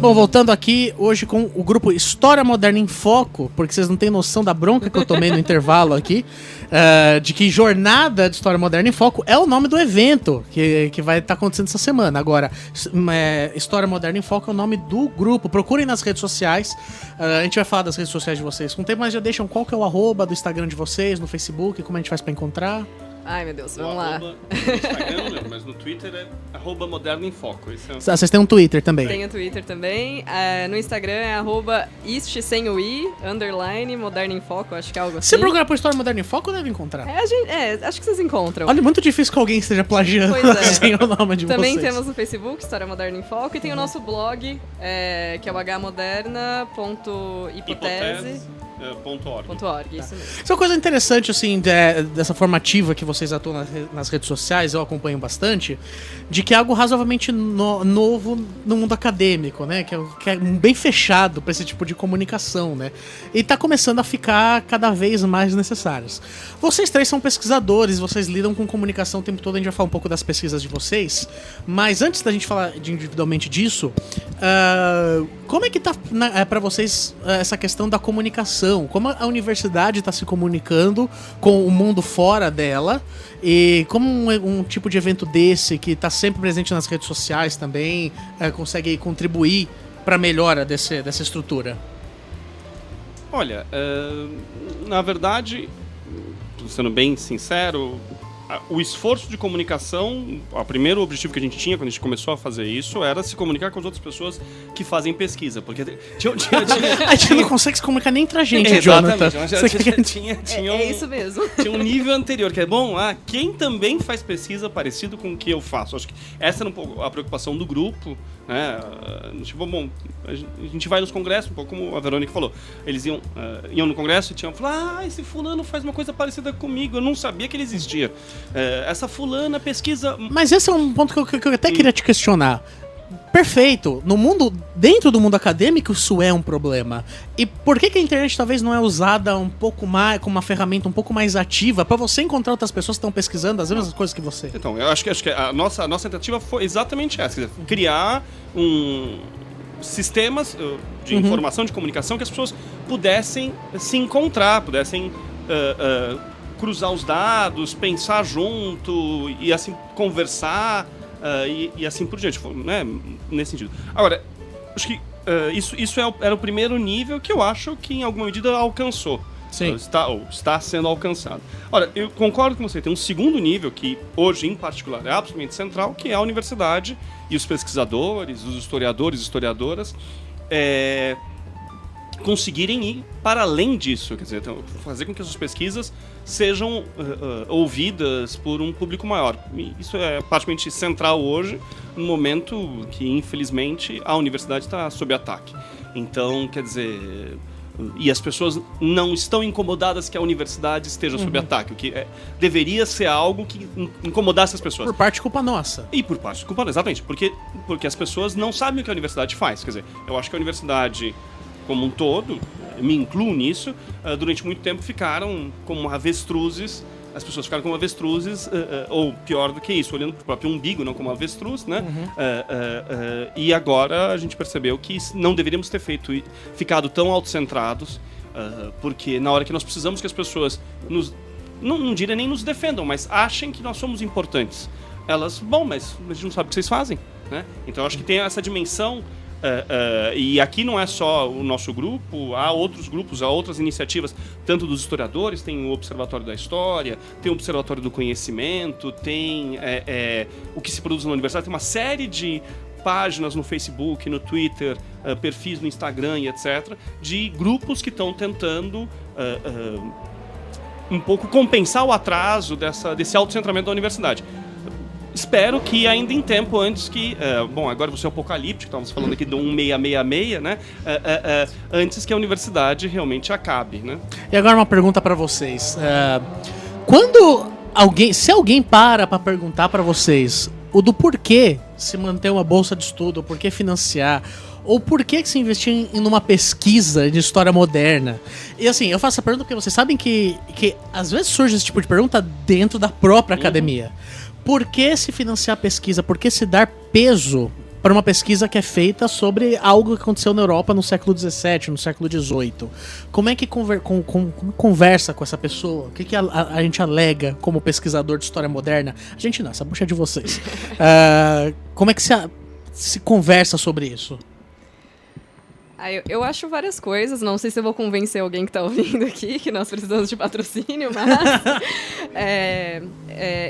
Bom, voltando aqui hoje com o grupo História Moderna em Foco, porque vocês não têm noção da bronca que eu tomei no intervalo aqui, de que Jornada de História Moderna em Foco é o nome do evento que vai estar acontecendo essa semana. Agora, História Moderna em Foco é o nome do grupo. Procurem nas redes sociais. A gente vai falar das redes sociais de vocês com o tempo, mas já deixam qual que é o @ do Instagram de vocês, no Facebook, como a gente faz pra encontrar. Ai, meu Deus, vamos lá. No Instagram, não, mas no Twitter é @Moderna em Foco. Vocês têm um Twitter também? Tem o Twitter também. No Instagram é @ist sem o i, _ Moderna em Foco, acho que é algo assim. Se procurar por História Moderna em Foco, deve encontrar. Acho que vocês encontram. Olha, muito difícil que alguém esteja plagiando sem o nome de Também vocês. temos no Facebook, História Moderna em Foco, e tem o nosso blog, que é o hmoderna.hipotese.org, isso mesmo. Isso é uma coisa interessante, assim, dessa formativa que vocês atuam nas redes sociais, eu acompanho bastante, de que é algo razoavelmente novo no mundo acadêmico, né? Que é bem fechado para esse tipo de comunicação, né? E tá começando a ficar cada vez mais necessários. Vocês três são pesquisadores, vocês lidam com comunicação o tempo todo, a gente vai falar um pouco das pesquisas de vocês, mas antes da gente falar individualmente disso, como é que tá para vocês essa questão da comunicação? Como a universidade está se comunicando com o mundo fora dela e como um tipo de evento desse que está sempre presente nas redes sociais também consegue contribuir para a melhora dessa estrutura? Olha, na verdade, sendo bem sincero, o esforço de comunicação, o primeiro objetivo que a gente tinha quando a gente começou a fazer isso era se comunicar com as outras pessoas que fazem pesquisa, porque a gente não consegue se comunicar nem entre a gente, Jonathan. É isso mesmo. Tinha um nível anterior, que é bom, quem também faz pesquisa parecido com o que eu faço. Acho que essa era um pouco a preocupação do grupo, né? Tipo, bom, a gente vai nos congressos, um pouco como a Verônica falou. Eles iam no congresso e tinham falado, esse fulano faz uma coisa parecida comigo, eu não sabia que ele existia. Essa fulana pesquisa... Mas esse é um ponto que eu até queria te questionar. Perfeito. Dentro do mundo acadêmico, isso é um problema. E por que a internet talvez não é usada um pouco mais, como uma ferramenta um pouco mais ativa para você encontrar outras pessoas que estão pesquisando as mesmas coisas que você? Então, eu acho que a nossa tentativa foi exatamente essa. Quer dizer, criar sistemas de informação, de comunicação, que as pessoas pudessem se encontrar, pudessem cruzar os dados, pensar junto e assim conversar e assim por diante, né? Nesse sentido. Agora, acho que isso era o primeiro nível que eu acho que em alguma medida alcançou. Sim. Está sendo alcançado. Ora, eu concordo com você, tem um segundo nível que hoje em particular é absolutamente central, que é a universidade e os pesquisadores, os historiadores e historiadoras conseguirem ir para além disso, quer dizer, fazer com que as suas pesquisas sejam ouvidas por um público maior. E isso é praticamente central hoje, no momento que, infelizmente, a universidade está sob ataque. Então, quer dizer... E as pessoas não estão incomodadas que a universidade esteja sob ataque, o que deveria ser algo que incomodasse as pessoas. Por parte de culpa nossa. E por parte de culpa nossa, exatamente. Porque as pessoas não sabem o que a universidade faz. Quer dizer, eu acho que a universidade... como um todo, me incluo nisso, durante muito tempo ficaram como avestruzes, as pessoas ficaram como avestruzes, ou pior do que isso, olhando para o próprio umbigo, não como avestruz, né? E agora a gente percebeu que não deveríamos ter ficado tão autocentrados, porque na hora que nós precisamos que as pessoas não diria nem nos defendam, mas achem que nós somos importantes. Elas, mas a gente não sabe o que vocês fazem, né? Então acho que tem essa dimensão. E aqui não é só o nosso grupo, há outros grupos, há outras iniciativas, tanto dos historiadores, tem o Observatório da História, tem o Observatório do Conhecimento, tem o que se produz na universidade, tem uma série de páginas no Facebook, no Twitter, perfis no Instagram e etc., de grupos que estão tentando um pouco compensar o atraso desse autocentramento da universidade. Espero que ainda em tempo antes que... agora você é apocalíptico, estávamos falando aqui do 1666, né? Antes que a universidade realmente acabe, né? E agora uma pergunta para vocês. Se alguém para perguntar para vocês o do porquê se manter uma bolsa de estudo, o porquê financiar, Ou por que se investir em uma pesquisa de história moderna? E assim, eu faço essa pergunta porque vocês sabem que às vezes surge esse tipo de pergunta dentro da própria academia. Por que se financiar a pesquisa? Por que se dar peso para uma pesquisa que é feita sobre algo que aconteceu na Europa no século XVII, no século XVIII? Como é que conversa com essa pessoa? O que a gente alega como pesquisador de história moderna? A gente não, essa bucha é de vocês. Como é que se conversa sobre isso? Eu acho várias coisas, não sei se eu vou convencer alguém que está ouvindo aqui que nós precisamos de patrocínio, mas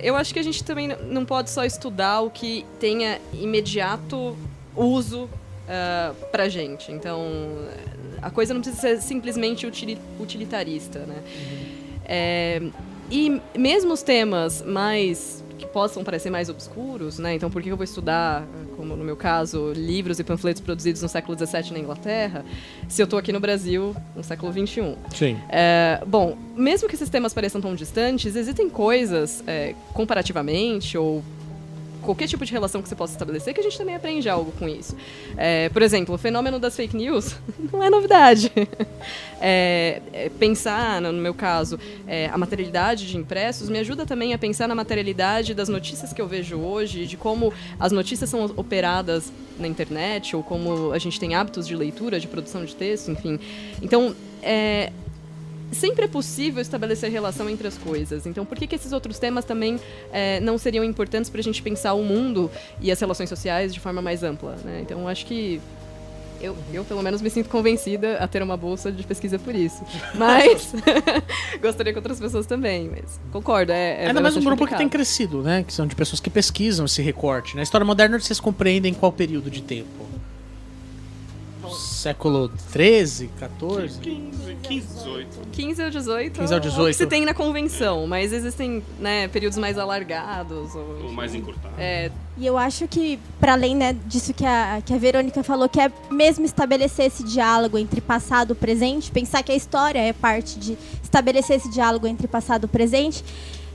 eu acho que a gente também não pode só estudar o que tenha imediato uso pra gente. Então, a coisa não precisa ser simplesmente utilitarista, né? E mesmo os temas que possam parecer mais obscuros, né? Então, por que eu vou estudar, como no meu caso, livros e panfletos produzidos no século XVII na Inglaterra, se eu estou aqui no Brasil, no século XXI? Sim. Bom, mesmo que esses temas pareçam tão distantes, existem coisas, comparativamente, ou qualquer tipo de relação que você possa estabelecer, que a gente também aprende algo com isso. Por exemplo, o fenômeno das fake news não é novidade. Pensar, no meu caso, a materialidade de impressos me ajuda também a pensar na materialidade das notícias que eu vejo hoje, de como as notícias são operadas na internet, ou como a gente tem hábitos de leitura, de produção de texto, enfim. Então, sempre é possível estabelecer relação entre as coisas. Então, por que esses outros temas também não seriam importantes para a gente pensar o mundo e as relações sociais de forma mais ampla, né? Então, acho que eu, pelo menos, me sinto convencida a ter uma bolsa de pesquisa por isso. Mas gostaria que outras pessoas também. Mas concordo, ainda mais um grupo que tem crescido, né? Que são de pessoas que pesquisam esse recorte. Na história moderna, vocês compreendem qual período de tempo? Século XIII, XIV? 15, 18. 15 ou 18. 15 ao 18. É o que se tem na convenção, mas existem, né, períodos mais alargados. Ou mais encurtados. E eu acho que, para além, né, disso que a Verônica falou, que é mesmo estabelecer esse diálogo entre passado e presente, pensar que a história é parte de estabelecer esse diálogo entre passado e presente,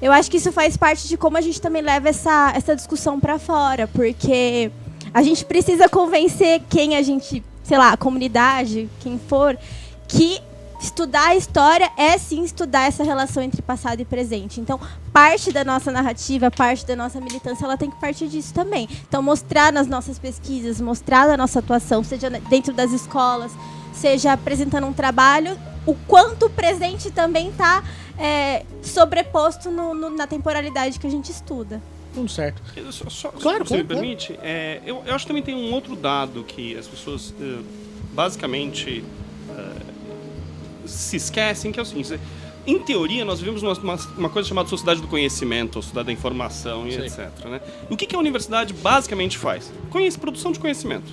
eu acho que isso faz parte de como a gente também leva essa discussão para fora, porque a gente precisa convencer quem a gente, sei lá, a comunidade, quem for, que estudar a história é sim estudar essa relação entre passado e presente. Então, parte da nossa narrativa, parte da nossa militância, ela tem que partir disso também. Então, mostrar nas nossas pesquisas, mostrar na nossa atuação, seja dentro das escolas, seja apresentando um trabalho, o quanto o presente também está sobreposto na temporalidade que a gente estuda. Tudo certo. Claro, se me permite, eu acho que também tem um outro dado que as pessoas basicamente se esquecem, que é o seguinte: em teoria, nós vivemos uma coisa chamada sociedade do conhecimento, ou sociedade da informação e etc. Né? E o que a universidade basicamente faz? Produção de conhecimento.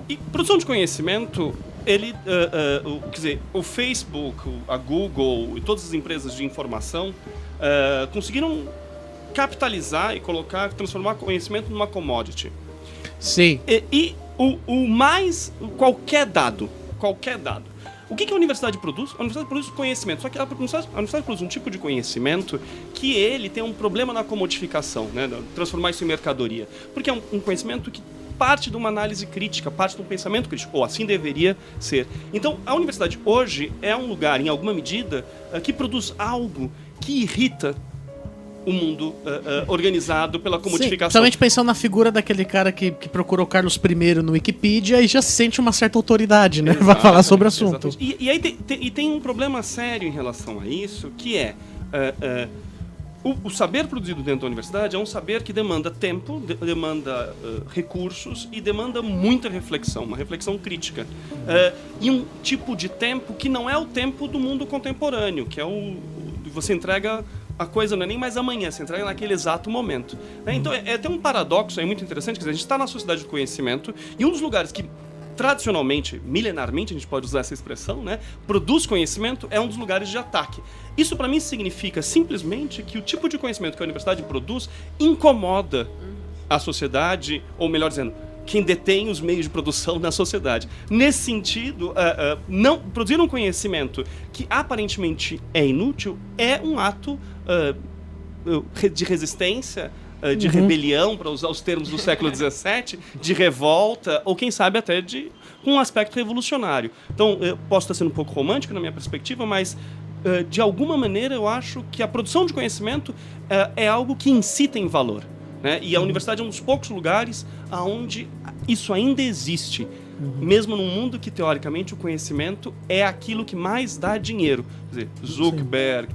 E produção de conhecimento, quer dizer, o Facebook, a Google e todas as empresas de informação conseguiram capitalizar e transformar conhecimento numa commodity. Sim. E qualquer dado. O que a universidade produz? A universidade produz conhecimento, só que a universidade produz um tipo de conhecimento que ele tem um problema na comodificação, né? Transformar isso em mercadoria. Porque é um conhecimento que parte de uma análise crítica, parte de um pensamento crítico, ou assim deveria ser. Então, a universidade hoje é um lugar, em alguma medida, que produz algo que irrita o mundo organizado pela comodificação. Sim, principalmente pensando na figura daquele cara que procurou Carlos I no Wikipedia e já sente uma certa autoridade, né? Vai falar sobre o assunto. E aí tem um problema sério em relação a isso, que é o saber produzido dentro da universidade é um saber que demanda tempo, demanda recursos e demanda muita reflexão, uma reflexão crítica. E um tipo de tempo que não é o tempo do mundo contemporâneo, que é você entrega a coisa não é nem mais amanhã, você entrega naquele exato momento. Então, até um paradoxo aí muito interessante, quer dizer, a gente está na sociedade do conhecimento e um dos lugares que, tradicionalmente, milenarmente, a gente pode usar essa expressão, né, produz conhecimento, é um dos lugares de ataque. Isso, para mim, significa simplesmente que o tipo de conhecimento que a universidade produz incomoda a sociedade, ou melhor dizendo, quem detém os meios de produção na sociedade. Nesse sentido, produzir um conhecimento que aparentemente é inútil é um ato de resistência de rebelião, para usar os termos do século XVII, de revolta, ou quem sabe até com um aspecto revolucionário. Então, eu posso estar sendo um pouco romântico na minha perspectiva, mas de alguma maneira eu acho que a produção de conhecimento é algo que incita em valor. Né? E a universidade é um dos poucos lugares onde isso ainda existe. Mesmo num mundo que, teoricamente, o conhecimento é aquilo que mais dá dinheiro. Quer dizer, Zuckerberg,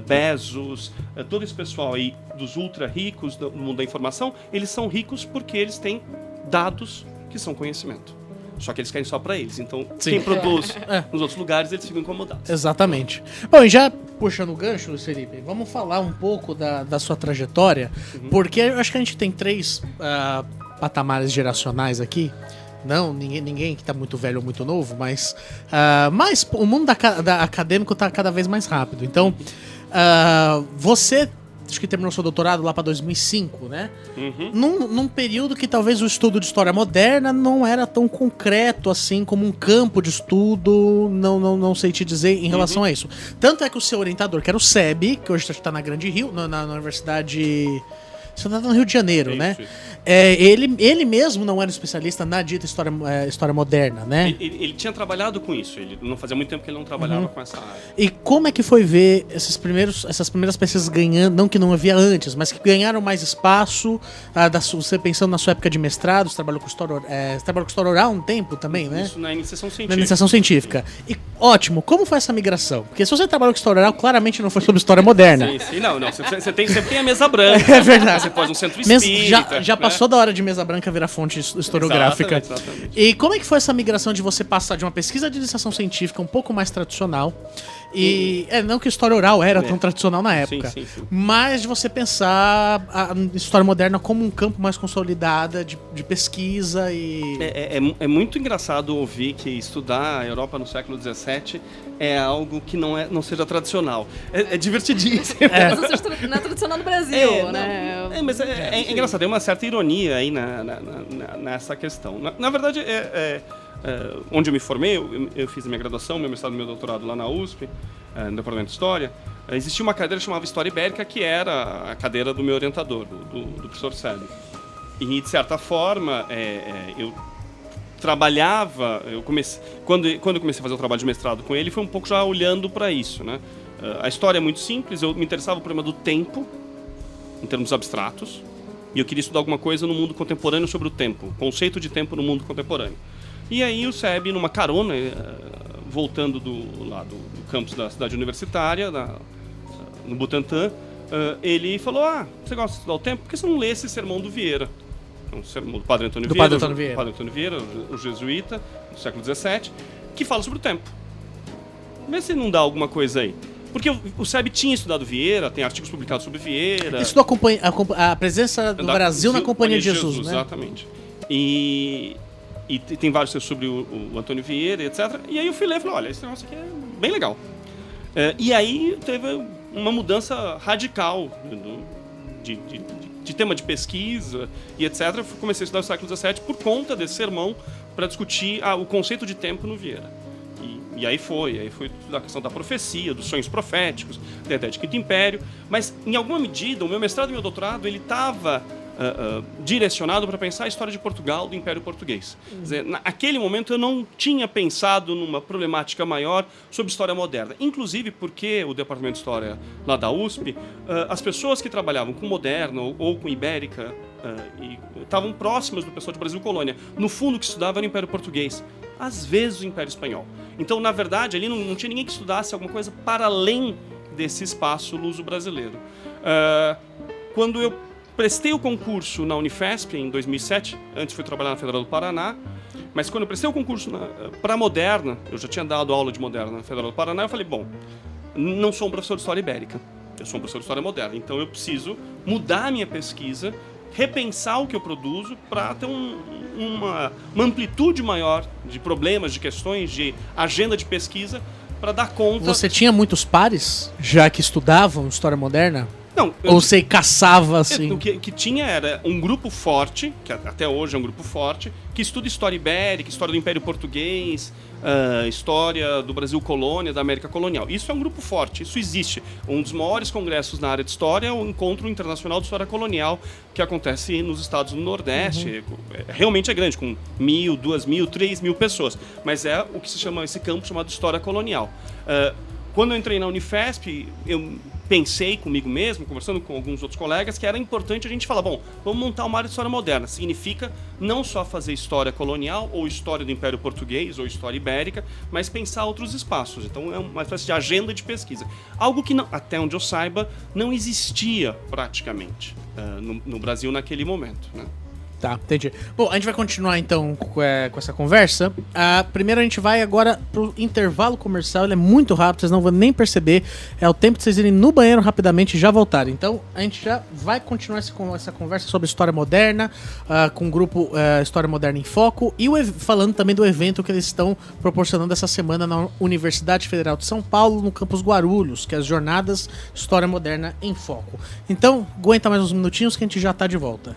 Bezos, todo esse pessoal aí dos ultra ricos do mundo da informação, eles são ricos porque eles têm dados que são conhecimento. Só que eles querem só para eles. Então, quem produz nos outros lugares, eles ficam incomodados. Exatamente. Bom, e já puxando o gancho, Luiz Felipe, vamos falar um pouco da sua trajetória, porque eu acho que a gente tem 3 patamares geracionais aqui. Não, ninguém que está muito velho ou muito novo, mas o mundo acadêmico está cada vez mais rápido. Então, você, acho que terminou seu doutorado lá para 2005, né? Num período que talvez o estudo de história moderna não era tão concreto assim como um campo de estudo, não sei te dizer em relação a isso. Tanto é que o seu orientador, que era o SEB, que hoje está na Grande Rio, na Universidade... Você está no Rio de Janeiro, né? Isso. Ele mesmo não era especialista na dita história moderna, né? Ele tinha trabalhado com isso. Ele não fazia muito tempo que ele não trabalhava com essa área. E como é que foi ver essas primeiras pesquisas ganhando, não que não havia antes, mas que ganharam mais espaço? Você pensando na sua época de mestrado, você trabalhou com história oral um tempo também, né? Isso na iniciação científica. Na iniciação científica. E ótimo, como foi essa migração? Porque se você trabalhou com história oral, claramente não foi sobre história moderna. Sim. Não. Você tem a mesa branca. É verdade. Você pode um centro espírita. Já passou da hora de mesa branca virar fonte historiográfica. Exatamente. E como é que foi essa migração de você passar de uma pesquisa de iniciação científica um pouco mais tradicional, e não que a história oral era tão tradicional na época, sim. mas de você pensar a história moderna como um campo mais consolidada de pesquisa e... É muito engraçado ouvir que estudar a Europa no século XVII é algo que não seja tradicional. É divertidíssimo. Mas não é tradicional no Brasil, né? Mas é engraçado, tem uma certa ironia aí nessa questão. Na verdade, onde eu me formei, eu fiz a minha graduação, meu mestrado e meu doutorado lá na USP, no Departamento de História. Existia uma cadeira que chamava História Ibérica, que era a cadeira do meu orientador, do professor Célio. E, de certa forma, eu trabalhava... Quando eu comecei a fazer o trabalho de mestrado com ele, foi um pouco já olhando para isso, né? A história é muito simples, eu me interessava pelo problema do tempo, em termos abstratos, e eu queria estudar alguma coisa no mundo contemporâneo sobre o tempo, conceito de tempo no mundo contemporâneo. E aí o SEB, numa carona, voltando do campus da cidade universitária, no Butantã, ele falou, você gosta de estudar o tempo? Por que você não lê esse sermão do Vieira? Um sermão do Padre Antônio Vieira, o jesuíta, do século XVII, que fala sobre o tempo. Vê se não dá alguma coisa aí. Porque o SEB tinha estudado Vieira, tem artigos publicados sobre Vieira. Isso a presença do Brasil na Companhia de Jesus, né? Exatamente. E tem vários textos sobre o Antônio Vieira, etc. E aí eu fui ler e falei, olha, esse negócio aqui é bem legal. E aí teve uma mudança radical de tema de pesquisa e etc. Eu comecei a estudar o século XVII por conta desse sermão para discutir o conceito de tempo no Vieira. E aí foi a questão da profecia, dos sonhos proféticos, da ideia de Quinto Império. Mas, em alguma medida, o meu mestrado e meu doutorado, ele estava direcionado para pensar a história de Portugal, do Império Português. Quer dizer, naquele momento eu não tinha pensado numa problemática maior sobre história moderna. Inclusive porque o Departamento de História lá da USP, as pessoas que trabalhavam com moderna ou com ibérica estavam próximas do pessoal de Brasil Colônia. No fundo, o que estudava era o Império Português. Às vezes o Império Espanhol. Então, na verdade, ali não tinha ninguém que estudasse alguma coisa para além desse espaço luso-brasileiro. Quando eu prestei o concurso na Unifesp em 2007, antes fui trabalhar na Federal do Paraná, mas quando eu prestei o concurso para Moderna, eu já tinha dado aula de Moderna na Federal do Paraná, eu falei, bom, não sou um professor de História Ibérica, eu sou um professor de História Moderna, então eu preciso mudar a minha pesquisa, repensar o que eu produzo para ter uma amplitude maior de problemas, de questões, de agenda de pesquisa para dar conta... Você tinha muitos pares, já que estudavam História Moderna? Não, Ou você caçava, assim? O que tinha era um grupo forte, que até hoje é um grupo forte, que estuda história ibérica, história do Império Português, história do Brasil colônia, da América colonial. Isso é um grupo forte, isso existe. Um dos maiores congressos na área de história é o Encontro Internacional de História Colonial, que acontece nos estados do Nordeste. Realmente é grande, com 1.000, 2.000, 3.000 pessoas. Mas é o que se chama, esse campo chamado História Colonial. Quando eu entrei na Unifesp, eu pensei comigo mesmo, conversando com alguns outros colegas, que era importante a gente falar, bom, vamos montar uma área de história moderna. Significa não só fazer história colonial, ou história do Império Português, ou história ibérica, mas pensar outros espaços. Então é uma espécie de agenda de pesquisa. Algo que, não, até onde eu saiba, não existia praticamente no Brasil naquele momento, né? Tá, entendi. Bom, a gente vai continuar então com essa conversa. Primeiro a gente vai agora pro intervalo comercial, ele é muito rápido, vocês não vão nem perceber. É o tempo de vocês irem no banheiro rapidamente e já voltarem. Então a gente já vai continuar essa conversa sobre história moderna, com o grupo História Moderna em Foco, e falando também do evento que eles estão proporcionando essa semana na Universidade Federal de São Paulo, no campus Guarulhos, que é as Jornadas História Moderna em Foco. Então, aguenta mais uns minutinhos que a gente já tá de volta.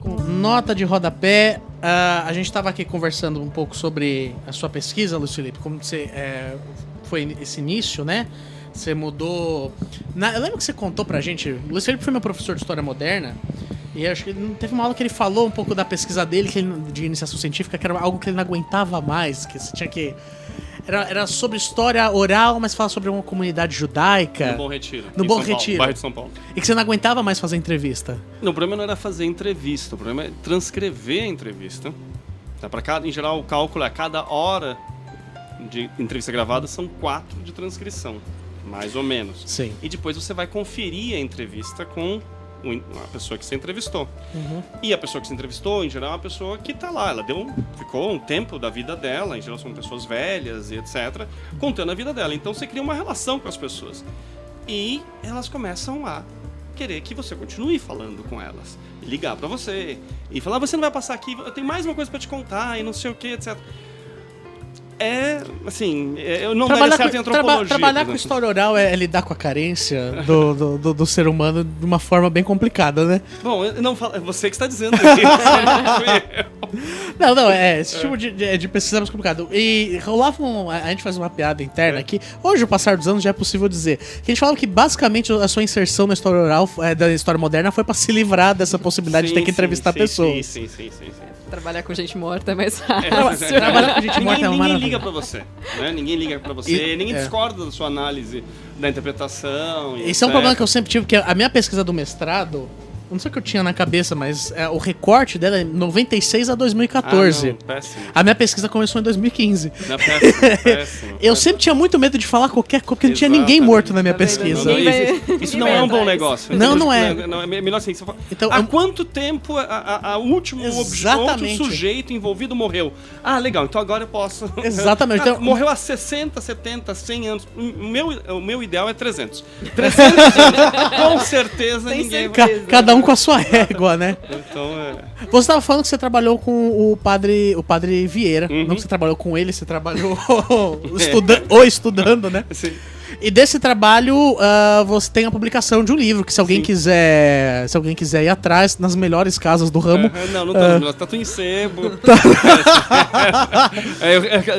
Com nota de rodapé, a gente estava aqui conversando um pouco sobre a sua pesquisa, Luiz Felipe, como você foi esse início, né? Você mudou... eu lembro que você contou pra gente, o Luiz Felipe foi meu professor de História Moderna, e acho que teve uma aula que ele falou um pouco da pesquisa dele, de iniciação científica, que era algo que ele não aguentava mais, que você tinha que... Era sobre história oral, mas fala sobre uma comunidade judaica. No Bom Retiro. No Bom Retiro. Bairro de São Paulo. E que você não aguentava mais fazer entrevista. Não, o problema não era fazer entrevista, o problema é transcrever a entrevista. Em geral, o cálculo é a cada hora de entrevista gravada são 4 de transcrição, mais ou menos. Sim. E depois você vai conferir a entrevista com a pessoa que você entrevistou. Uhum. E a pessoa que você entrevistou, em geral, é uma pessoa que está lá. Ela ficou um tempo da vida dela, em geral são pessoas velhas e etc., contando a vida dela. Então você cria uma relação com as pessoas. E elas começam a querer que você continue falando com elas. Ligar para você. E falar, você não vai passar aqui, eu tenho mais uma coisa para te contar, e não sei o que, etc. Eu não daria certo em antropologia. Trabalhar com história oral é lidar com a carência do ser humano de uma forma bem complicada, né? Bom, não fala, você que está dizendo isso. Não, esse tipo de pesquisa é mais complicado. E rolava a gente faz uma piada interna aqui. Hoje, ao passar dos anos, já é possível dizer que a gente falava que basicamente a sua inserção na história oral, da história moderna, foi para se livrar dessa possibilidade de ter que entrevistar pessoas. Sim. Trabalhar com gente morta é mais fácil. Trabalhar com gente morta é uma Ninguém liga pra você, né? Ninguém liga pra você, ninguém discorda da sua análise, da interpretação. Esse é um problema que eu sempre tive, que a minha pesquisa do mestrado, não sei o que eu tinha na cabeça, mas o recorte dela é 96 a 2014. Péssimo. A minha pesquisa começou em 2015. Não, péssimo. Eu sempre tinha muito medo de falar qualquer coisa, porque não tinha ninguém morto na minha pesquisa. Isso não é um bom negócio. Não é. Não, é melhor assim. Então, há quanto tempo o último sujeito envolvido morreu? Ah, legal, então agora eu posso... Exatamente. Então, morreu há 60, 70, 100 anos. O meu ideal é 300. 300 anos, com certeza ninguém vai... Cada um com a sua régua, né? Então, Você estava falando que você trabalhou com o padre Vieira. Uhum. Não que você trabalhou com ele, você trabalhou estudando, né? Sim. E desse trabalho, você tem a publicação de um livro, que se alguém quiser ir atrás, nas melhores casas do ramo... Não tá tudo em sebo.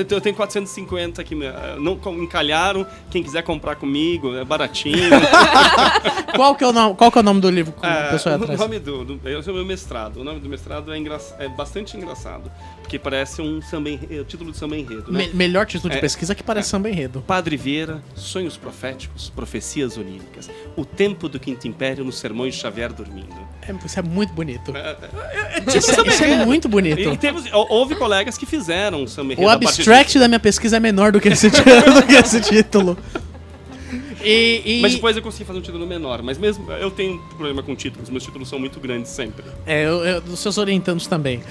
Eu tenho 450 aqui, não encalharam, quem quiser comprar comigo, é baratinho. Qual que é o nome do livro que a pessoa atrás? O nome é o meu mestrado. O nome do mestrado é bastante engraçado, porque parece o título de samba enredo, né? Melhor título de pesquisa que parece samba enredo. Padre Vieira, sonhos proféticos, profecias oníricas. O tempo do Quinto Império nos sermões de Xavier dormindo. Isso é muito bonito. Isso é muito bonito. E houve colegas que fizeram um samba enredo. O abstract da minha pesquisa é menor do que esse título. Mas depois eu consegui fazer um título menor. Mas mesmo eu tenho problema com títulos. Meus títulos são muito grandes sempre. Os seus orientandos também.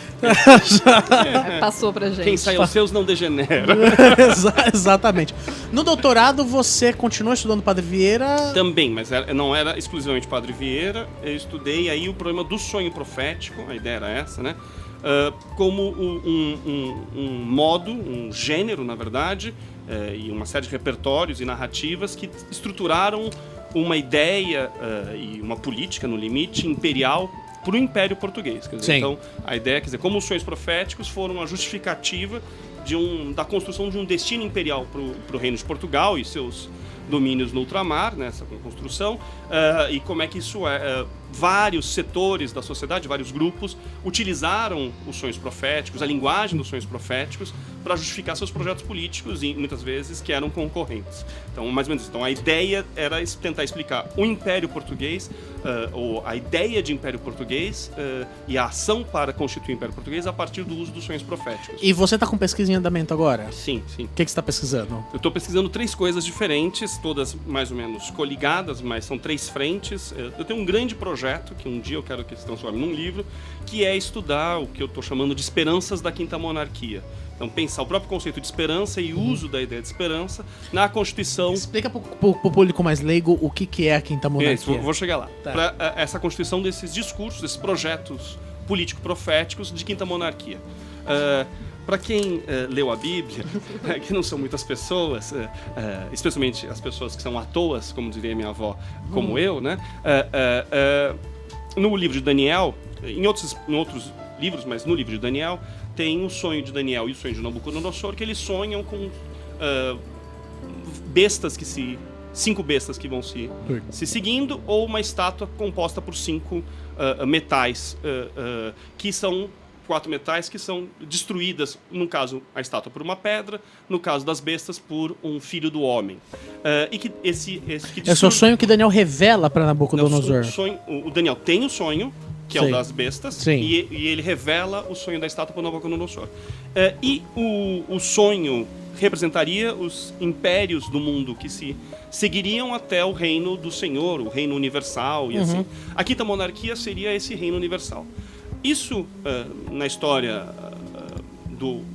Passou pra gente. Quem sai os seus não degenera. Exatamente. No doutorado, você continuou estudando Padre Vieira? Também, mas não era exclusivamente Padre Vieira. Eu estudei aí o problema do sonho profético. A ideia era essa, né? Como um modo, um gênero, na verdade, e uma série de repertórios e narrativas que estruturaram uma ideia e uma política, no limite, imperial para o Império Português. Quer dizer, então, a ideia, quer dizer, como os sonhos proféticos foram a justificativa da construção de um destino imperial para o Reino de Portugal e seus domínios no ultramar, né, essa construção, e como é que isso vários setores da sociedade, vários grupos, utilizaram os sonhos proféticos, a linguagem dos sonhos proféticos, para justificar seus projetos políticos, e muitas vezes que eram concorrentes. Então, mais ou menos, então, a ideia era tentar explicar o Império Português, ou a ideia de Império Português, e a ação para constituir o Império Português a partir do uso dos sonhos proféticos. E você está com pesquisa em andamento agora? Sim, sim. O que você está pesquisando? Eu estou pesquisando 3 coisas diferentes, todas mais ou menos coligadas, mas são 3 frentes. Eu tenho um grande projeto, que um dia eu quero que se transforme num livro, que é estudar o que eu estou chamando de esperanças da Quinta Monarquia. Então, pensar o próprio conceito de esperança e o uso da ideia de esperança na Constituição. Explica para o público mais leigo o que é a Quinta Monarquia. Vou chegar lá. Tá. Para essa constituição desses discursos, desses projetos político-proféticos de Quinta Monarquia. Para quem leu a Bíblia, que não são muitas pessoas, especialmente as pessoas que são à toas, como diria minha avó, como eu, né? No livro de Daniel, em outros livros, mas no livro de Daniel, tem o sonho de Daniel e o sonho de Nabucodonosor, que eles sonham com bestas 5 bestas que vão se seguindo, ou uma estátua composta por 5 metais, que são 4 metais que são destruídas, no caso, a estátua por uma pedra, no caso das bestas, por um filho do homem. E que esse que Esse é o sonho que Daniel revela para Nabucodonosor. O Daniel tem o sonho, que é o das bestas, e ele revela o sonho da estátua para Nabucodonosor. E o sonho representaria os impérios do mundo que se seguiriam até o reino do Senhor, o reino universal e assim. A Quinta Monarquia seria esse reino universal. Isso, na história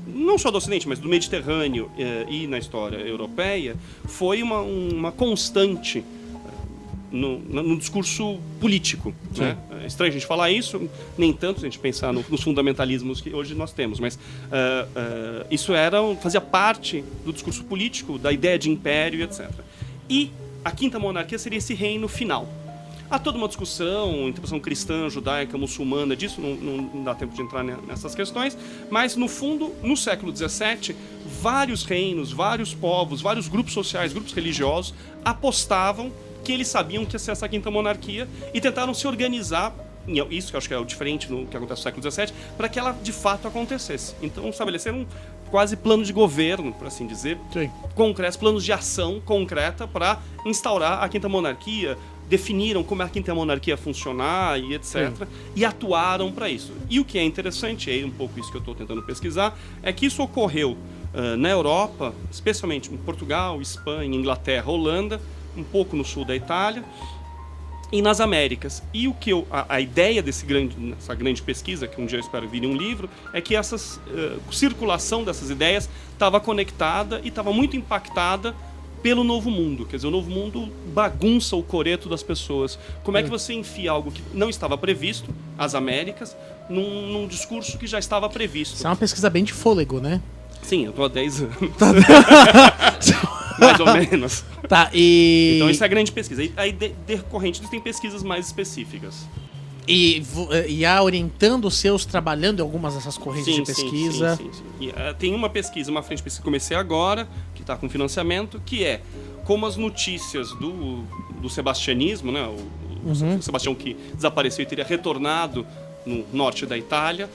não só do Ocidente, mas do Mediterrâneo e na história europeia, foi uma constante no discurso político. Né? É estranho a gente falar isso, nem tanto se a gente pensar nos fundamentalismos que hoje nós temos, mas isso fazia parte do discurso político, da ideia de império, etc. E a Quinta Monarquia seria esse reino final. Há toda uma discussão, interpretação cristã, judaica, muçulmana, disso não dá tempo de entrar nessas questões, mas, no fundo, no século XVII, vários reinos, vários povos, vários grupos sociais, grupos religiosos, apostavam que eles sabiam que ia ser essa Quinta Monarquia e tentaram se organizar, isso que eu acho que é o diferente no que acontece no século XVII, para que ela, de fato, acontecesse. Então, estabeleceram quase plano de governo, por assim dizer, concretos, planos de ação concreta para instaurar a Quinta Monarquia, definiram como a Quinta Monarquia ia funcionar e etc. E atuaram para isso. E o que é interessante, é um pouco isso que eu estou tentando pesquisar, é que isso ocorreu na Europa, especialmente em Portugal, Espanha, Inglaterra, Holanda, um pouco no sul da Itália, e nas Américas. E o que a ideia dessa grande pesquisa, que um dia eu espero vir em um livro, é que essa circulação dessas ideias estava conectada e estava muito impactada pelo Novo Mundo. Quer dizer, o Novo Mundo bagunça o coreto das pessoas. Como é que você enfia algo que não estava previsto, as Américas, num discurso que já estava previsto? Isso é uma pesquisa bem de fôlego, né? Sim, eu estou há 10 anos. Mais ou menos. Tá, e... Então, isso é a grande pesquisa. Aí, decorrente disso, tem pesquisas mais específicas. E a orientando os seus, trabalhando em algumas dessas correntes de pesquisa. Sim. E, tem uma pesquisa, uma frente de pesquisa que comecei agora, que está com financiamento, que é como as notícias do sebastianismo, né, o Sebastião que desapareceu e teria retornado no norte da Itália,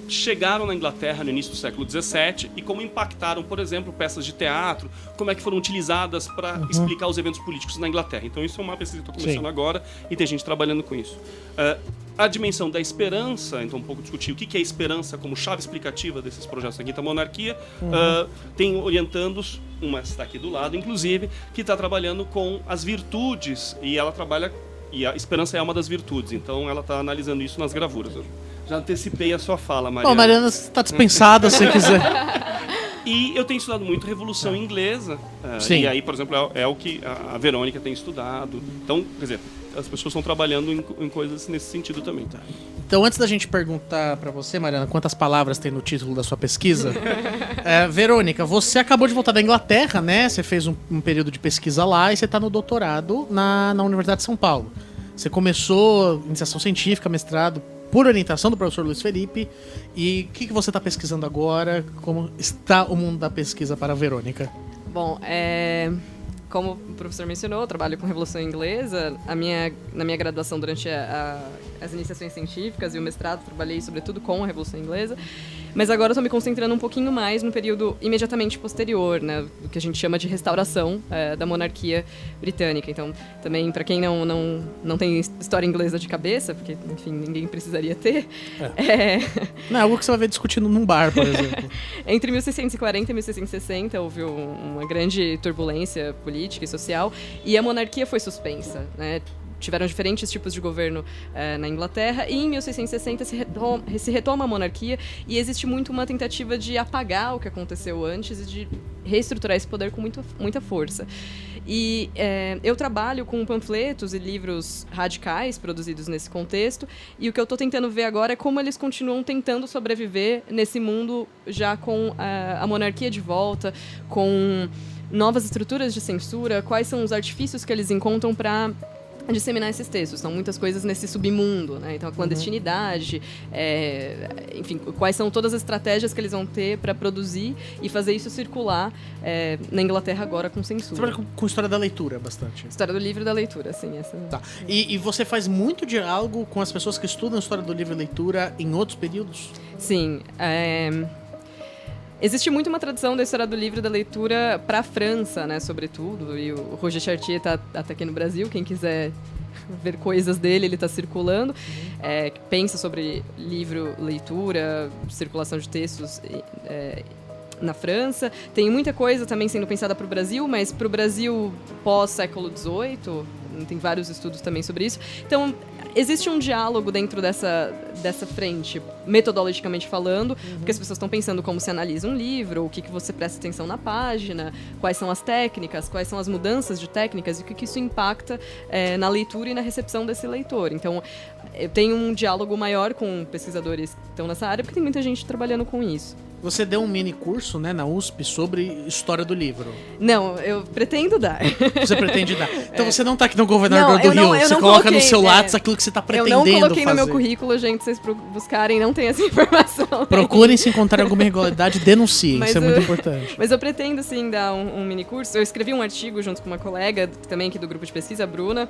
chegaram na Inglaterra no início do século XVII e como impactaram, por exemplo, peças de teatro, como é que foram utilizadas para explicar os eventos políticos na Inglaterra. Então isso é uma pesquisa que estou começando agora e tem gente trabalhando com isso. A dimensão da esperança, então um pouco discutir o que é esperança como chave explicativa desses projetos da Quinta Monarquia, tem orientandos, uma está aqui do lado, inclusive, que está trabalhando com as virtudes e ela trabalha. E a esperança é uma das virtudes, então ela está analisando isso nas gravuras. Eu já antecipei a sua fala, Mariana. Bom, Mariana, está dispensada se você quiser. E eu tenho estudado muito Revolução Inglesa, e aí, por exemplo, é o que a Verônica tem estudado. Então, quer dizer, as pessoas estão trabalhando em coisas nesse sentido também, tá? Então, antes da gente perguntar pra você, Mariana, quantas palavras tem no título da sua pesquisa, Verônica, você acabou de voltar da Inglaterra, né? Você fez um período de pesquisa lá e você tá no doutorado na Universidade de São Paulo. Você começou iniciação científica, mestrado, por orientação do professor Luiz Felipe. E o que você está pesquisando agora? Como está o mundo da pesquisa para a Verônica? Bom, como o professor mencionou, eu trabalho com Revolução Inglesa. Na minha graduação, durante as iniciações científicas e o mestrado, trabalhei sobretudo com a Revolução Inglesa. Mas agora eu estou me concentrando um pouquinho mais no período imediatamente posterior, né, do que a gente chama de restauração da monarquia britânica. Então, também, para quem não tem história inglesa de cabeça, porque, enfim, ninguém precisaria ter... Não é algo que você vai ver discutindo num bar, por exemplo. Entre 1640 e 1660 houve uma grande turbulência política e social, e a monarquia foi suspensa, né? Tiveram diferentes tipos de governo na Inglaterra, e em 1660 se retoma a monarquia, e existe muito uma tentativa de apagar o que aconteceu antes e de reestruturar esse poder com muita força. E eu trabalho com panfletos e livros radicais produzidos nesse contexto, e o que eu estou tentando ver agora é como eles continuam tentando sobreviver nesse mundo já com a monarquia de volta, com novas estruturas de censura, quais são os artifícios que eles encontram para disseminar esses textos. São muitas coisas nesse submundo, né? Então, a clandestinidade, enfim, quais são todas as estratégias que eles vão ter para produzir e fazer isso circular na Inglaterra agora com censura. Você trabalha com história da leitura bastante. História do livro e da leitura, sim. Essa... Tá. E você faz muito diálogo com as pessoas que estudam história do livro e leitura em outros períodos? Sim. Existe muito uma tradição da história do livro e da leitura para a França, né, sobretudo, e o Roger Chartier está até aqui no Brasil, quem quiser ver coisas dele, ele está circulando, pensa sobre livro, leitura, circulação de textos na França. Tem muita coisa também sendo pensada para o Brasil, mas para o Brasil pós-século XVIII, tem vários estudos também sobre isso. Então, existe um diálogo dentro dessa frente, metodologicamente falando, porque as pessoas estão pensando como se analisa um livro, o que você presta atenção na página, quais são as técnicas, quais são as mudanças de técnicas e o que isso impacta na leitura e na recepção desse leitor. Então, eu tenho um diálogo maior com pesquisadores que estão nessa área, porque tem muita gente trabalhando com isso. Você deu um mini curso, né, na USP sobre história do livro. Não, eu pretendo dar. Você pretende dar. Então você não tá aqui no governador do Rio, você coloca coloquei, no seu lápis aquilo que você tá pretendendo fazer. Eu não coloquei no meu currículo, gente, vocês buscarem, não tem essa informação. Procurem se encontrar alguma irregularidade, denunciem, isso é muito importante. Mas eu pretendo, sim, dar um mini curso. Eu escrevi um artigo junto com uma colega, também aqui do grupo de pesquisa, a Bruna.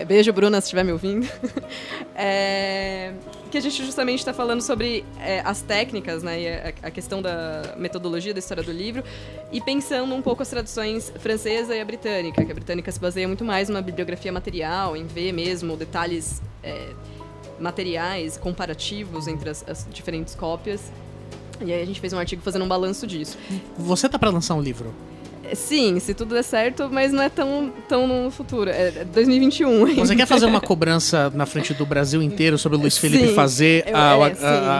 Beijo, Bruna, se estiver me ouvindo. Que a gente justamente está falando sobre as técnicas, né, e a questão da metodologia da história do livro, e pensando um pouco as tradições francesa e a britânica, que a britânica se baseia muito mais numa bibliografia material, em ver mesmo detalhes materiais, comparativos entre as diferentes cópias. E aí a gente fez um artigo fazendo um balanço disso. Você tá para lançar um livro? Sim, se tudo der certo, mas não é tão no futuro. É 2021 ainda. Você quer fazer uma cobrança na frente do Brasil inteiro sobre o Luiz Felipe fazer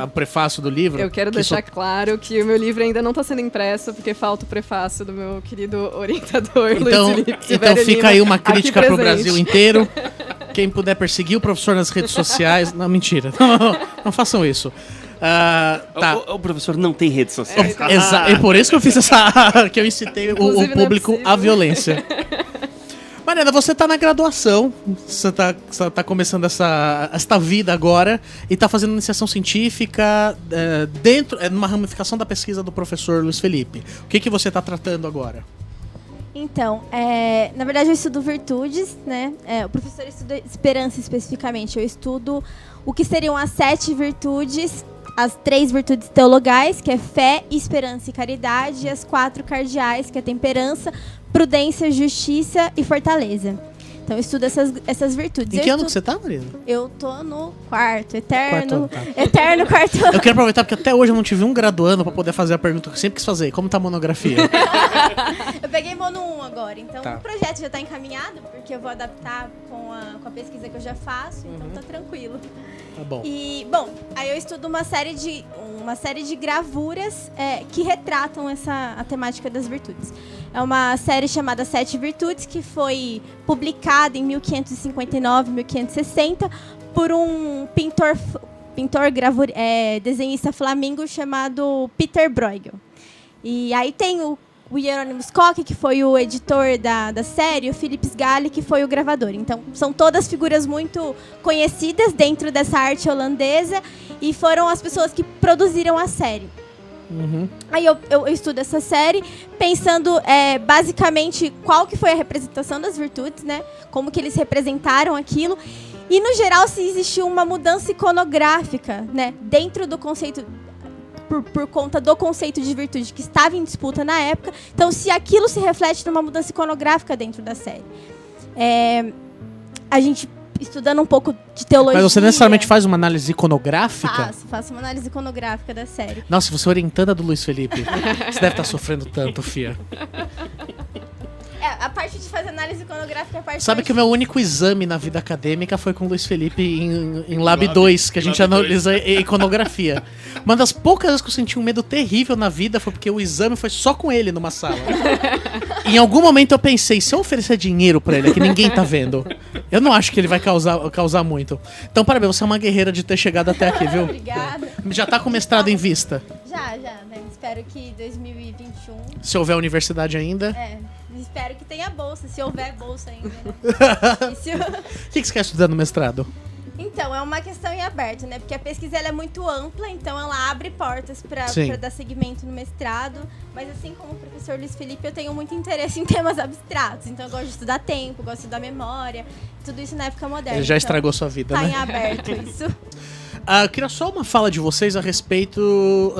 o prefácio do livro? Eu quero deixar claro que o meu livro ainda não está sendo impresso, porque falta o prefácio do meu querido orientador, Luiz Felipe. Então fica aí uma crítica pro Brasil inteiro. Quem puder perseguir o professor nas redes sociais... Não, mentira. Não façam isso. Tá. O professor não tem redes sociais. É por isso que eu fiz que eu incitei o público à violência. Mariana, você tá na graduação, você tá começando esta vida agora e tá fazendo iniciação científica numa ramificação da pesquisa do professor Luiz Felipe. O que você tá tratando agora? Então, na verdade eu estudo virtudes, né? O professor estuda esperança especificamente. Eu estudo o que seriam as 7 virtudes, as 3 virtudes teologais, que é fé, esperança e caridade, e as 4 cardeais, que é temperança, prudência, justiça e fortaleza. Então eu estudo essas virtudes. Em que ano que você tá, Mariana? Eu tô no quarto, eterno quarto ano. Eu quero aproveitar porque até hoje eu não tive um graduando pra poder fazer a pergunta que eu sempre quis fazer. Como tá a monografia? Eu peguei mono 1 agora, então o projeto já tá encaminhado, porque eu vou adaptar com a pesquisa que eu já faço, então tá tranquilo. Tá bom. E, aí eu estudo uma série de gravuras que retratam a temática das virtudes. É uma série chamada 7 Virtudes, que foi publicada criada em 1559, 1560, por um pintor desenhista flamengo chamado Peter Bruegel. E aí tem o Hieronymus Koch, que foi o editor da série, e o Philip Sgally, que foi o gravador. Então, são todas figuras muito conhecidas dentro dessa arte holandesa e foram as pessoas que produziram a série. Aí eu estudo essa série pensando basicamente qual que foi a representação das virtudes, né? Como que eles representaram aquilo. E, no geral, se existiu uma mudança iconográfica, né? Dentro do conceito... Por conta do conceito de virtude que estava em disputa na época. Então, se aquilo se reflete numa mudança iconográfica dentro da série. A gente, estudando um pouco de teologia... Mas você necessariamente faz uma análise iconográfica? Faço uma análise iconográfica da série. Nossa, você é orientanda do Luiz Felipe. Você deve estar sofrendo tanto, fia. A parte de fazer análise iconográfica é a parte... Sabe que o meu único exame na vida acadêmica foi com o Luiz Felipe em Lab 2, que a gente analisa iconografia. Uma das poucas vezes que eu senti um medo terrível na vida foi porque o exame foi só com ele numa sala. Em algum momento eu pensei, se eu oferecer dinheiro pra ele, que ninguém tá vendo, eu não acho que ele vai causar muito. Então, parabéns, você é uma guerreira de ter chegado até aqui, viu? Obrigada. Já tá com mestrado em vista? Já, né? Espero que 2021... Se houver universidade ainda. Espero que tenha bolsa, se houver bolsa ainda. Né? O que você quer estudar no mestrado? Então, é uma questão em aberto, né? Porque a pesquisa ela é muito ampla, então ela abre portas para dar seguimento no mestrado. Mas assim como o professor Luiz Felipe, eu tenho muito interesse em temas abstratos. Então eu gosto de estudar tempo, gosto de estudar memória, tudo isso na época moderna. Ele já estragou sua vida, né? Tá em aberto isso. Eu queria só uma fala de vocês a respeito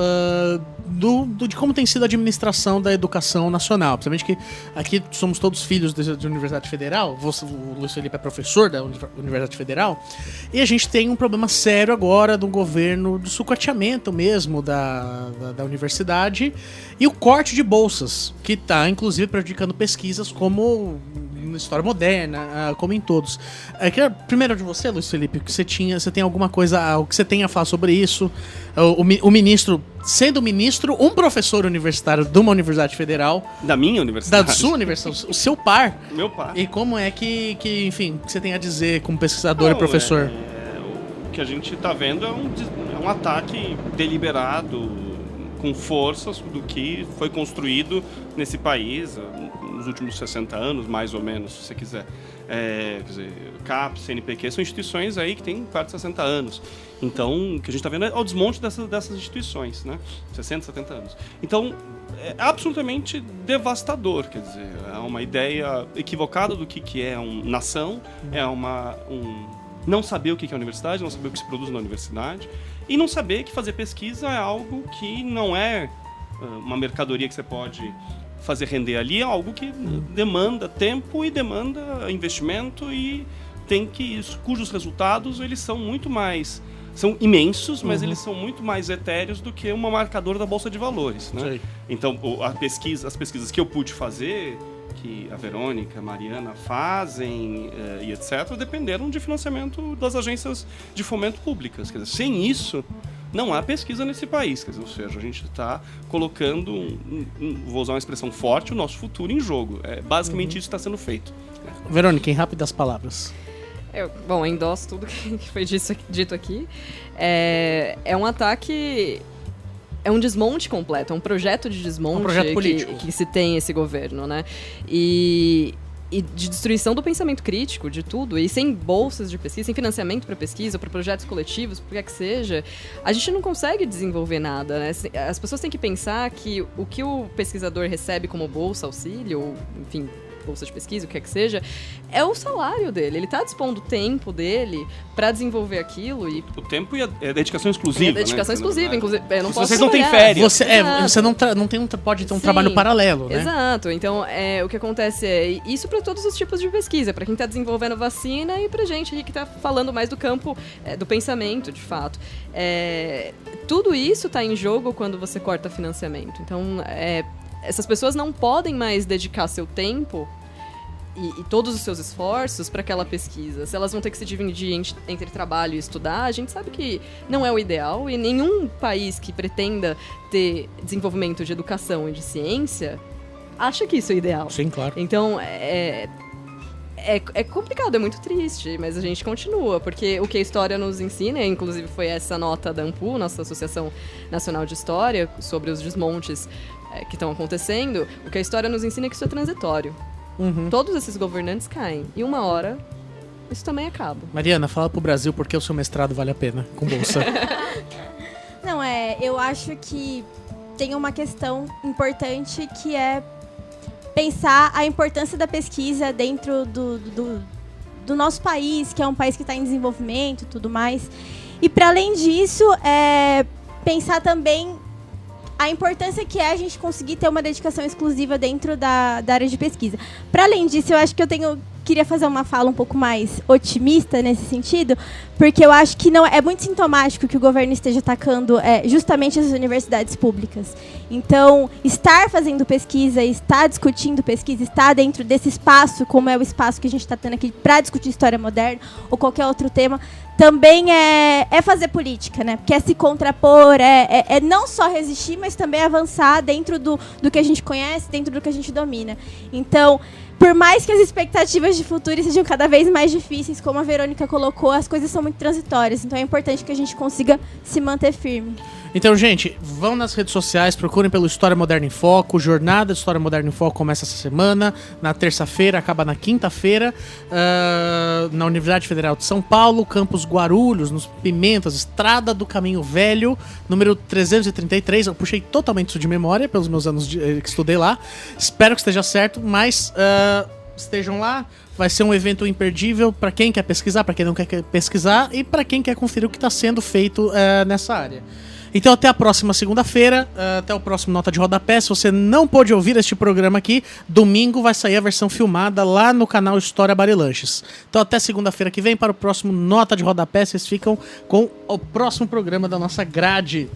de como tem sido a administração da educação nacional. Principalmente que aqui somos todos filhos da Universidade Federal, o Luiz Felipe é professor da Universidade Federal, e a gente tem um problema sério agora do governo, do sucateamento mesmo da universidade e o corte de bolsas, que está inclusive prejudicando pesquisas como na história moderna, como em todos. Eu queria, primeiro de você, Luiz Felipe, que você tem alguma coisa, o que você tem a falar sobre isso? O ministro, sendo ministro, um professor universitário de uma universidade federal. Da minha universidade? Da sua universidade, o seu par. Meu par. E como é que enfim, o que você tem a dizer como pesquisador e professor? O que a gente está vendo é um ataque deliberado, com forças do que foi construído nesse país nos últimos 60 anos, mais ou menos, se você quiser. Quer dizer, CAPES, CNPq, são instituições aí que têm perto de 60 anos. Então, o que a gente está vendo é o desmonte dessas instituições, né? 60, 70 anos. Então, é absolutamente devastador, quer dizer, é uma ideia equivocada do que é uma nação, é não saber o que é a universidade, não saber o que se produz na universidade, e não saber que fazer pesquisa é algo que não é uma mercadoria que você pode fazer render ali, é algo que demanda tempo e demanda investimento e cujos resultados eles são muito mais... São imensos, mas eles são muito mais etéreos do que uma marcadora da Bolsa de Valores, né? Então, as pesquisas que eu pude fazer, que a Verônica, a Mariana fazem e etc., dependeram de financiamento das agências de fomento públicas. Quer dizer, sem isso, não há pesquisa nesse país. Quer dizer, ou seja, a gente está colocando, vou usar uma expressão forte, o nosso futuro em jogo. Basicamente isso está sendo feito. Verônica, em rápidas palavras. Eu endosso tudo que foi dito aqui. É um ataque... É um desmonte completo, é um projeto de desmonte, um projeto político. Que se tem esse governo, né? E de destruição do pensamento crítico, de tudo. E sem bolsas de pesquisa, sem financiamento para pesquisa, para projetos coletivos, por que seja, a gente não consegue desenvolver nada, né? As pessoas têm que pensar que o que o pesquisador recebe como bolsa, auxílio, ou, enfim, bolsa de pesquisa, o que seja, é o salário dele. Ele está dispondo o tempo dele para desenvolver aquilo e... O tempo e a dedicação exclusiva, a dedicação exclusiva, inclusive. Eu não posso vocês não têm férias. Você não pode ter um trabalho paralelo, né? Exato. Então, o que acontece isso para todos os tipos de pesquisa, para quem está desenvolvendo vacina e para gente que está falando mais do campo do pensamento, de fato. Tudo isso está em jogo quando você corta financiamento. Então, essas pessoas não podem mais dedicar seu tempo e todos os seus esforços para aquela pesquisa. Se elas vão ter que se dividir entre trabalho e estudar, a gente sabe que não é o ideal e nenhum país que pretenda ter desenvolvimento de educação e de ciência acha que isso é ideal. Sim, claro. Então, É complicado, é muito triste, mas a gente continua, porque o que a história nos ensina, inclusive foi essa nota da ANPU, nossa Associação Nacional de História, sobre os desmontes que estão acontecendo, o que a história nos ensina é que isso é transitório. Todos esses governantes caem, e uma hora isso também acaba. Mariana, fala pro Brasil porque o seu mestrado vale a pena, com bolsa. Não, eu acho que tem uma questão importante que é pensar a importância da pesquisa dentro do nosso país, que é um país que está em desenvolvimento e tudo mais. E, para além disso, pensar também a importância que é a gente conseguir ter uma dedicação exclusiva dentro da área de pesquisa. Para além disso, eu acho que queria fazer uma fala um pouco mais otimista nesse sentido, porque eu acho que não é muito sintomático que o governo esteja atacando justamente as universidades públicas. Então, estar fazendo pesquisa, estar discutindo pesquisa, estar dentro desse espaço, como é o espaço que a gente está tendo aqui para discutir história moderna ou qualquer outro tema, também é fazer política, né? Porque é se contrapor, é não só resistir, mas também avançar dentro do que a gente conhece, dentro do que a gente domina. Então, por mais que as expectativas de futuro sejam cada vez mais difíceis, como a Verônica colocou, as coisas são muito transitórias. Então é importante que a gente consiga se manter firme. Então, gente, vão nas redes sociais, procurem pelo História Moderna em Foco. Jornada de História Moderna em Foco começa essa semana, na terça-feira, acaba na quinta-feira, na Universidade Federal de São Paulo, campus Guarulhos, nos Pimentas, Estrada do Caminho Velho, número 333. Eu puxei totalmente isso de memória, pelos meus anos que estudei lá. Espero que esteja certo, mas estejam lá. Vai ser um evento imperdível para quem quer pesquisar, para quem não quer pesquisar e para quem quer conferir o que está sendo feito nessa área. Então até a próxima segunda-feira, até o próximo Nota de Rodapé. Se você não pôde ouvir este programa aqui, domingo vai sair a versão filmada lá no canal História Barilanches. Então até segunda-feira que vem para o próximo Nota de Rodapé. Vocês ficam com o próximo programa da nossa grade